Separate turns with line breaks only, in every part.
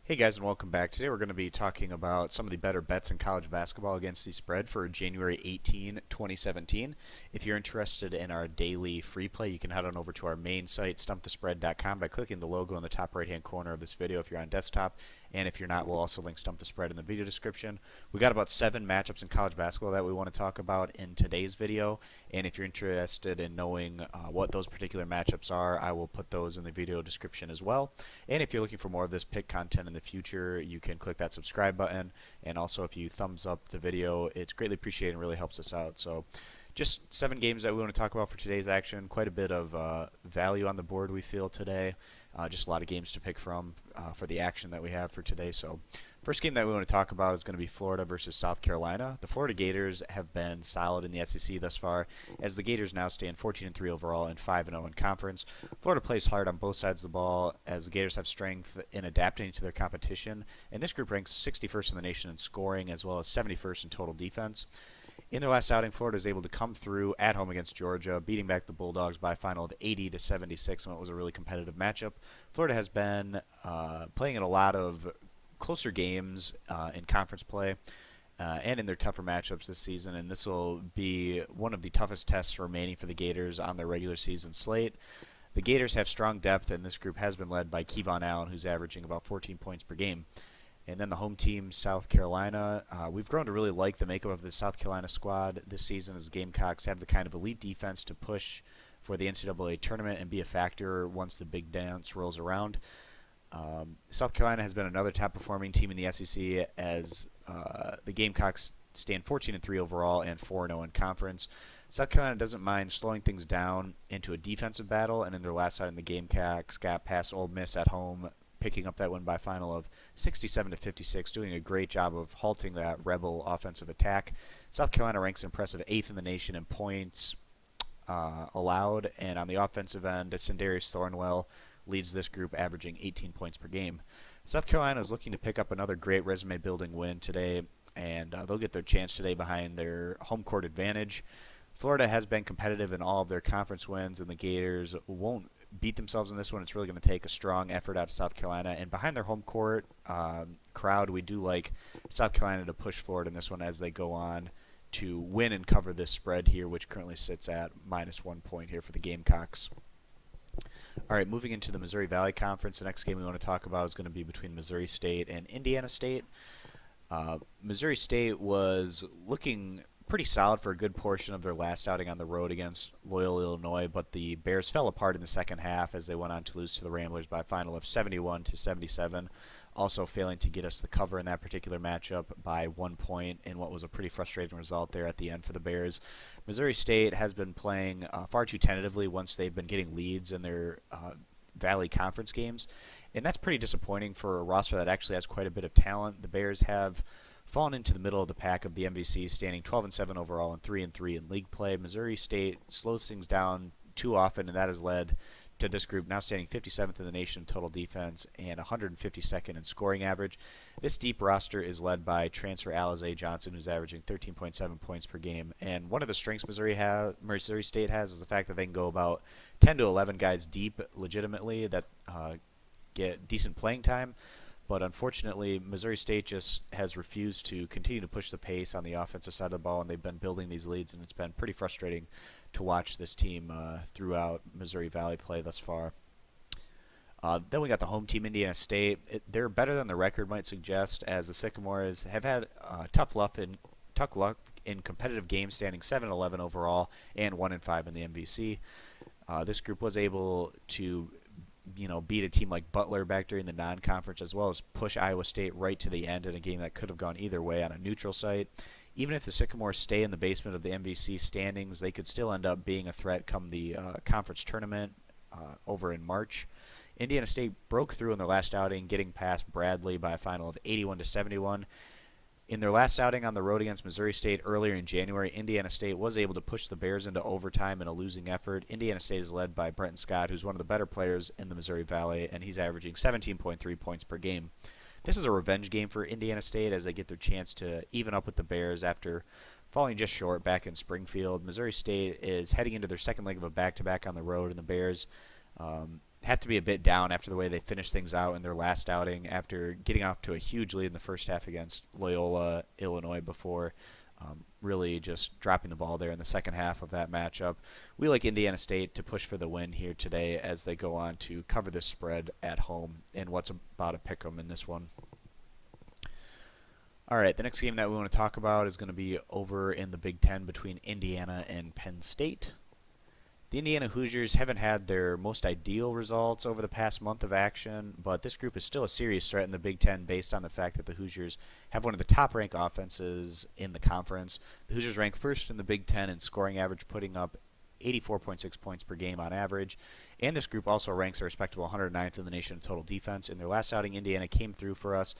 Hey guys, and welcome back. Today we're going to be talking about some of the better bets in college basketball against the spread for January 18, 2017. If you're interested in our daily free play, you can head on over to our main site, stumpthespread.com, by clicking the logo in the top right-hand corner of this video if you're on desktop. And if you're not, we'll also link Stump the Spread in the video description. We got about 7 matchups in college basketball that we want to talk about in today's video. And if you're interested in knowing what those particular matchups are, I will put those in the video description as well. And if you're looking for more of this pick content in the future, you can click that subscribe button. And also, if you thumbs up the video, it's greatly appreciated and really helps us out. So just 7 games that we want to talk about for today's action. Quite a bit of value on the board, we feel, today. Just a lot of games to pick from for the action that we have for today. So first game that we want to talk about is going to be Florida versus South Carolina. The Florida Gators have been solid in the SEC thus far, as the Gators now stand 14-3 overall and 5-0 in conference. Florida plays hard on both sides of the ball, as the Gators have strength in adapting to their competition, and this group ranks 61st in the nation in scoring as well as 71st in total defense. In their last outing, Florida was able to come through at home against Georgia, beating back the Bulldogs by a final of 80-76 in what was a really competitive matchup. Florida has been playing in a lot of closer games in conference play and in their tougher matchups this season, and this will be one of the toughest tests remaining for the Gators on their regular season slate. The Gators have strong depth, and this group has been led by Kevon Allen, who's averaging about 14 points per game. And then the home team, South Carolina. We've grown to really like the makeup of the South Carolina squad this season, as the Gamecocks have the kind of elite defense to push for the NCAA tournament and be a factor once the big dance rolls around. South Carolina has been another top-performing team in the SEC, as the Gamecocks stand 14-3 overall and 4-0 in conference. South Carolina doesn't mind slowing things down into a defensive battle, and in their last outing, the Gamecocks got past Ole Miss at home, picking up that win by a final of 67-56, doing a great job of halting that Rebel offensive attack. South Carolina ranks impressive 8th in the nation in points allowed, and on the offensive end, Sindarius Thornwell leads this group, averaging 18 points per game. South Carolina is looking to pick up another great resume-building win today, and they'll get their chance today behind their home court advantage. Florida has been competitive in all of their conference wins, and the Gators won't beat themselves in this one. It's really going to take a strong effort out of South Carolina. And behind their home court crowd, we do like South Carolina to push forward in this one as they go on to win and cover this spread here, which currently sits at -1 point here for the Gamecocks. All right, moving into the Missouri Valley Conference, the next game we want to talk about is going to be between Missouri State and Indiana State. Missouri State was looking pretty solid for a good portion of their last outing on the road against Loyola, Illinois, but the Bears fell apart in the second half as they went on to lose to the Ramblers by a final of 71-77, also failing to get us the cover in that particular matchup by 1 point in what was a pretty frustrating result there at the end for the Bears. Missouri State has been playing far too tentatively once they've been getting leads in their Valley Conference games, and that's pretty disappointing for a roster that actually has quite a bit of talent. The Bears have fallen into the middle of the pack of the MVC, standing 12-7 overall and 3-3 in league play. Missouri State slows things down too often, and that has led to this group now standing 57th in the nation in total defense and 152nd in scoring average. This deep roster is led by transfer Alize Johnson, who's averaging 13.7 points per game. And one of the strengths Missouri State has is the fact that they can go about 10 to 11 guys deep legitimately that get decent playing time. But unfortunately, Missouri State just has refused to continue to push the pace on the offensive side of the ball, and they've been building these leads, and it's been pretty frustrating to watch this team throughout Missouri Valley play thus far. Then we got the home team, Indiana State. They're better than the record might suggest, as the Sycamores have had tough luck in competitive games, standing 7-11 overall and 1-5 in the MVC. This group was able to beat a team like Butler back during the non-conference, as well as push Iowa State right to the end in a game that could have gone either way on a neutral site. Even if the Sycamores stay in the basement of the MVC standings, they could still end up being a threat come the conference tournament over in March. Indiana State broke through in their last outing, getting past Bradley by a final of 81-71. In their last outing on the road against Missouri State earlier in January, Indiana State was able to push the Bears into overtime in a losing effort. Indiana State is led by Brenton Scott, who's one of the better players in the Missouri Valley, and he's averaging 17.3 points per game. This is a revenge game for Indiana State as they get their chance to even up with the Bears after falling just short back in Springfield. Missouri State is heading into their second leg of a back-to-back on the road, and the Bears have to be a bit down after the way they finished things out in their last outing after getting off to a huge lead in the first half against Loyola, Illinois before really just dropping the ball there in the second half of that matchup. We like Indiana State to push for the win here today as they go on to cover this spread at home in what's about a pick 'em in this one. All right, the next game that we want to talk about is going to be over in the Big Ten between Indiana and Penn State. The Indiana Hoosiers haven't had their most ideal results over the past month of action, but this group is still a serious threat in the Big Ten based on the fact that the Hoosiers have one of the top-ranked offenses in the conference. The Hoosiers rank first in the Big Ten in scoring average, putting up 84.6 points per game on average, and this group also ranks a respectable 109th in the nation in total defense. In their last outing, Indiana came through for us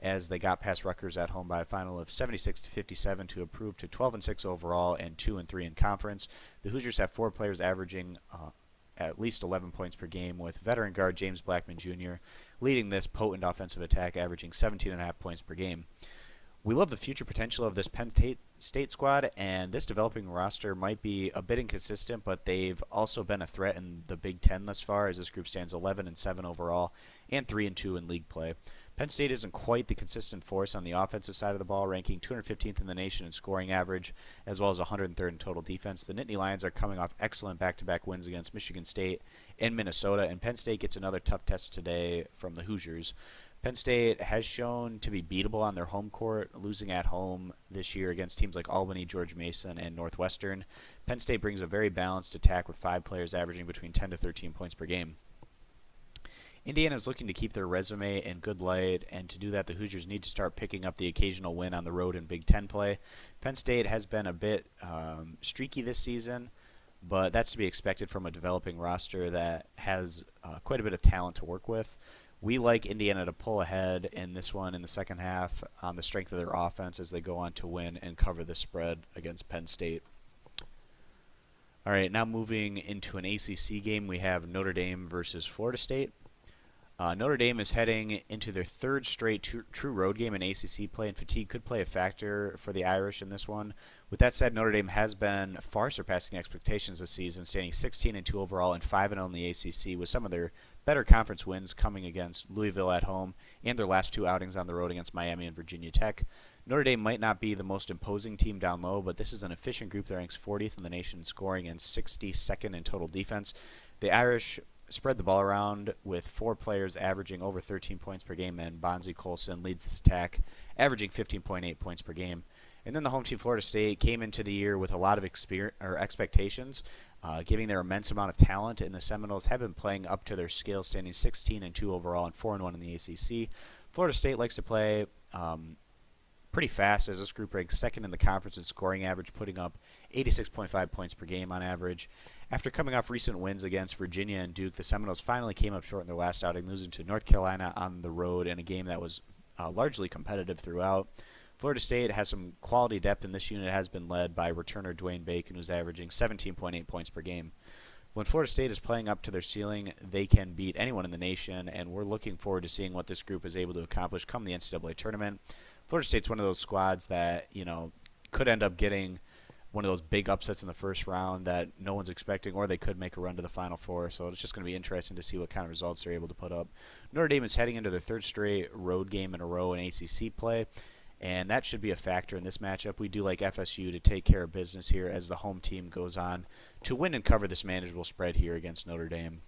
as they got past Rutgers at home by a final of 76-57 to improve to 12-6 overall and 2-3 in conference. The Hoosiers have 4 players averaging at least 11 points per game, with veteran guard James Blackman Jr. leading this potent offensive attack, averaging 17.5 points per game. We love the future potential of this Penn State squad, and this developing roster might be a bit inconsistent, but they've also been a threat in the Big Ten thus far, as this group stands 11-7 overall and 3-2 in league play. Penn State isn't quite the consistent force on the offensive side of the ball, ranking 215th in the nation in scoring average, as well as 103rd in total defense. The Nittany Lions are coming off excellent back-to-back wins against Michigan State and Minnesota, and Penn State gets another tough test today from the Hoosiers. Penn State has shown to be beatable on their home court, losing at home this year against teams like Albany, George Mason, and Northwestern. Penn State brings a very balanced attack with 5 players averaging between 10 to 13 points per game. Indiana is looking to keep their resume in good light, and to do that, the Hoosiers need to start picking up the occasional win on the road in Big Ten play. Penn State has been a bit streaky this season, but that's to be expected from a developing roster that has quite a bit of talent to work with. We like Indiana to pull ahead in this one in the second half on the strength of their offense as they go on to win and cover the spread against Penn State. All right, now moving into an ACC game, we have Notre Dame versus Florida State. Notre Dame is heading into their third straight true road game in ACC play, and fatigue could play a factor for the Irish in this one. With that said, Notre Dame has been far surpassing expectations this season, standing 16-2 overall and 5-0 in the ACC, with some of their better conference wins coming against Louisville at home and their last 2 outings on the road against Miami and Virginia Tech. Notre Dame might not be the most imposing team down low, but this is an efficient group that ranks 40th in the nation in scoring and 62nd in total defense. The Irish spread the ball around with 4 players averaging over 13 points per game, and Bonzi Colson leads this attack, averaging 15.8 points per game. And then the home team, Florida State, came into the year with a lot of expectations, giving their immense amount of talent, and the Seminoles have been playing up to their skill, standing 16-2 overall and 4-1 in the ACC. Florida State likes to play pretty fast, as this group ranks second in the conference in scoring average, putting up 86.5 points per game on average. After coming off recent wins against Virginia and Duke, the Seminoles finally came up short in their last outing, losing to North Carolina on the road in a game that was largely competitive throughout. Florida State has some quality depth, and this unit has been led by returner Dwayne Bacon, who's averaging 17.8 points per game. When Florida State is playing up to their ceiling, they can beat anyone in the nation, and we're looking forward to seeing what this group is able to accomplish come the NCAA tournament. Florida State's one of those squads that, could end up getting one of those big upsets in the first round that no one's expecting, or they could make a run to the Final Four. So it's just going to be interesting to see what kind of results they're able to put up. Notre Dame is heading into their third straight road game in a row in ACC play, and that should be a factor in this matchup. We do like FSU to take care of business here as the home team goes on to win and cover this manageable spread here against Notre Dame.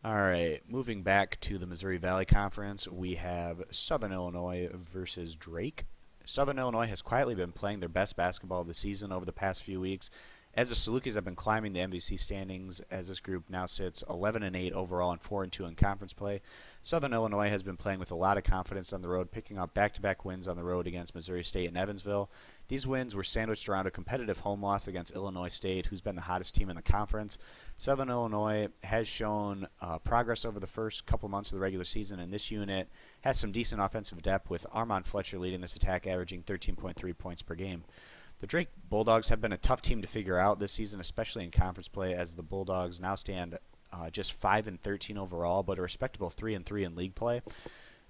All right, moving back to the Missouri Valley Conference, we have Southern Illinois versus Drake. Southern Illinois has quietly been playing their best basketball of the season over the past few weeks, as the Salukis have been climbing the MVC standings, as this group now sits 11-8 overall and 4-2 in conference play. Southern Illinois has been playing with a lot of confidence on the road, picking up back-to-back wins on the road against Missouri State and Evansville. These wins were sandwiched around a competitive home loss against Illinois State, who's been the hottest team in the conference. Southern Illinois has shown progress over the first couple months of the regular season, and this unit has some decent offensive depth, with Armand Fletcher leading this attack, averaging 13.3 points per game. The Drake Bulldogs have been a tough team to figure out this season, especially in conference play, as the Bulldogs now stand just 5-13 overall, but a respectable 3-3 in league play.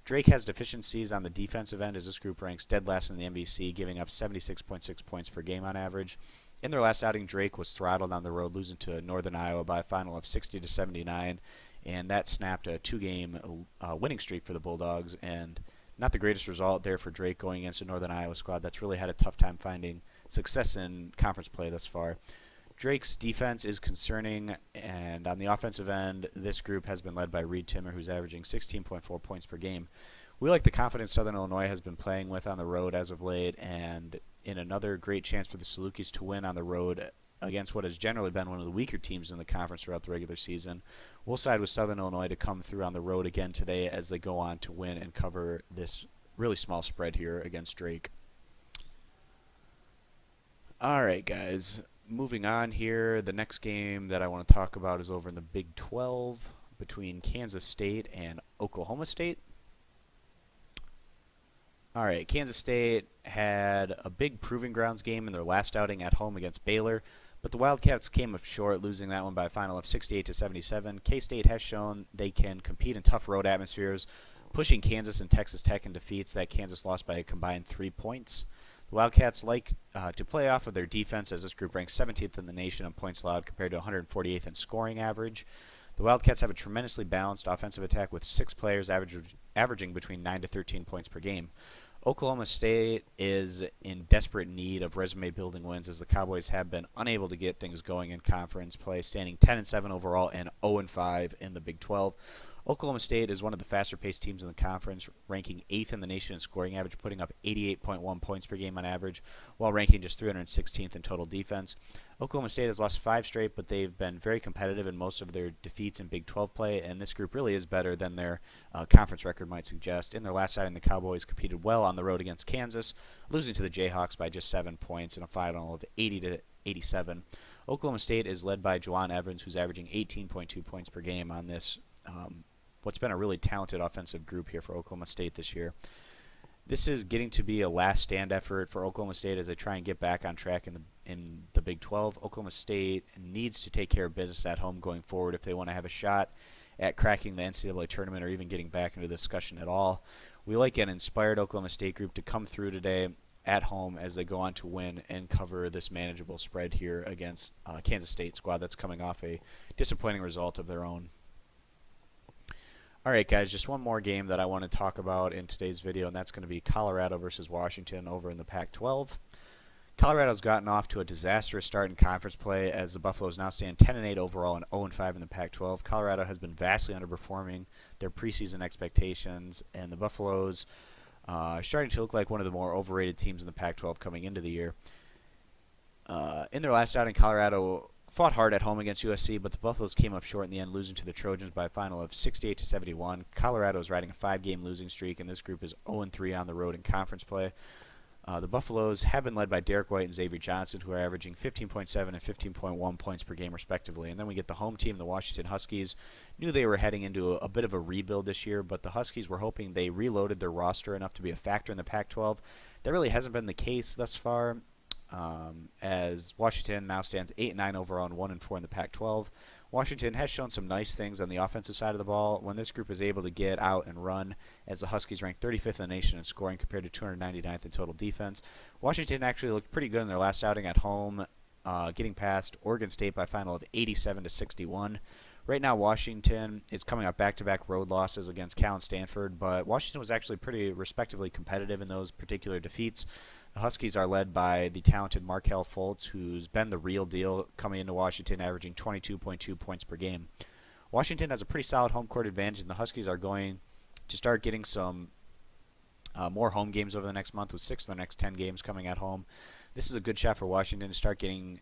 Drake has deficiencies on the defensive end, as this group ranks dead last in the MVC, giving up 76.6 points per game on average. In their last outing, Drake was throttled on the road, losing to Northern Iowa by a final of 60-79, and that snapped a two-game winning streak for the Bulldogs. And not the greatest result there for Drake going against a Northern Iowa squad that's really had a tough time finding success in conference play thus far. Drake's defense is concerning, and on the offensive end, this group has been led by Reed Timmer, who's averaging 16.4 points per game. We like the confidence Southern Illinois has been playing with on the road as of late, and in another great chance for the Salukis to win on the road against what has generally been one of the weaker teams in the conference throughout the regular season. We'll side with Southern Illinois to come through on the road again today as they go on to win and cover this really small spread here against Drake. All right, guys. Moving on here, the next game that I want to talk about is over in the Big 12 between Kansas State and Oklahoma State. All right, Kansas State had a big proving grounds game in their last outing at home against Baylor, but the Wildcats came up short, losing that one by a final of 68-77. K-State has shown they can compete in tough road atmospheres, pushing Kansas and Texas Tech in defeats that Kansas lost by a combined 3 points. The Wildcats like to play off of their defense, as this group ranks 17th in the nation in points allowed compared to 148th in scoring average. The Wildcats have a tremendously balanced offensive attack with 6 players averaging between 9 to 13 points per game. Oklahoma State is in desperate need of resume-building wins, as the Cowboys have been unable to get things going in conference play, standing 10-7 overall and 0-5 in the Big 12. Oklahoma State is one of the faster-paced teams in the conference, ranking 8th in the nation in scoring average, putting up 88.1 points per game on average, while ranking just 316th in total defense. Oklahoma State has lost 5 straight, but they've been very competitive in most of their defeats in Big 12 play, and this group really is better than their conference record might suggest. In their last outing, the Cowboys competed well on the road against Kansas, losing to the Jayhawks by just 7 points in a final of 80-87. Oklahoma State is led by Juwan Evans, who's averaging 18.2 points per game on this what's been a really talented offensive group here for Oklahoma State this year. This is getting to be a last stand effort for Oklahoma State as they try and get back on track in the Big 12. Oklahoma State needs to take care of business at home going forward if they want to have a shot at cracking the NCAA tournament or even getting back into the discussion at all. We like an inspired Oklahoma State group to come through today at home as they go on to win and cover this manageable spread here against Kansas State squad that's coming off a disappointing result of their own. All right, guys, just one more game that I want to talk about in today's video, and that's going to be Colorado versus Washington over in the Pac-12. Colorado's gotten off to a disastrous start in conference play as the Buffaloes now stand 10-8 overall and 0-5 in the Pac-12. Colorado has been vastly underperforming their preseason expectations, and the Buffaloes are starting to look like one of the more overrated teams in the Pac-12 coming into the year. In their last outing, Colorado fought hard at home against USC, but the Buffaloes came up short in the end, losing to the Trojans by a final of 68-71. Colorado is riding a 5-game losing streak, and this group is 0-3 on the road in conference play. The Buffaloes have been led by Derek White and Xavier Johnson, who are averaging 15.7 and 15.1 points per game, respectively. And then we get the home team, the Washington Huskies. Knew they were heading into a bit of a rebuild this year, but the Huskies were hoping they reloaded their roster enough to be a factor in the Pac-12. That really hasn't been the case thus far, as Washington now stands 8-9 overall and 1-4 in the Pac-12. Washington has shown some nice things on the offensive side of the ball when this group is able to get out and run, as the Huskies rank 35th in the nation in scoring compared to 299th in total defense. Washington actually looked pretty good in their last outing at home, getting past Oregon State by a final of 87-61. Right now, Washington is coming off back-to-back road losses against Cal and Stanford, but Washington was actually pretty respectively competitive in those particular defeats. The Huskies are led by the talented Markelle Fultz, who's been the real deal coming into Washington, averaging 22.2 points per game. Washington has a pretty solid home court advantage, and the Huskies are going to start getting some more home games over the next month, with 6 of the next 10 games coming at home. This is a good shot for Washington to start getting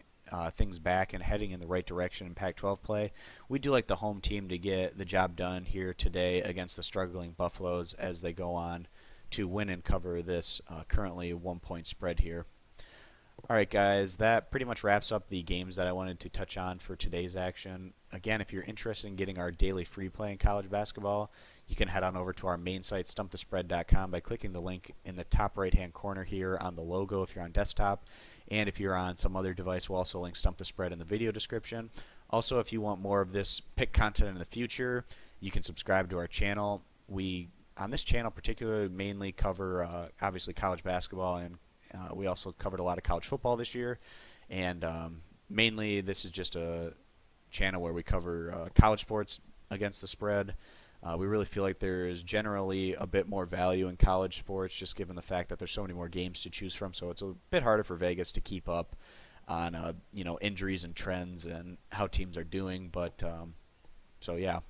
things back and heading in the right direction in Pac-12 play. We do like the home team to get the job done here today against the struggling Buffaloes as they go on to win and cover this currently 1-point spread here. All right, guys, that pretty much wraps up the games that I wanted to touch on for today's action. Again, if you're interested in getting our daily free play in college basketball, you can head on over to our main site, stumpthespread.com, by clicking the link in the top right-hand corner here on the logo if you're on desktop. And if you're on some other device, we'll also link Stump the Spread in the video description. Also, if you want more of this pick content in the future, you can subscribe to our channel. We, on this channel particularly, mainly cover, obviously, college basketball, and we also covered a lot of college football this year. And mainly this is just a channel where we cover college sports against the spread. We really feel like there is generally a bit more value in college sports, just given the fact that there's so many more games to choose from. So it's a bit harder for Vegas to keep up on injuries and trends and how teams are doing. But so yeah,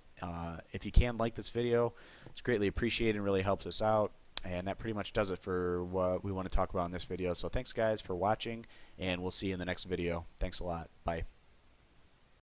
if you can like this video, it's greatly appreciated and really helps us out. And that pretty much does it for what we want to talk about in this video. So thanks guys for watching, and we'll see you in the next video. Thanks a lot. Bye.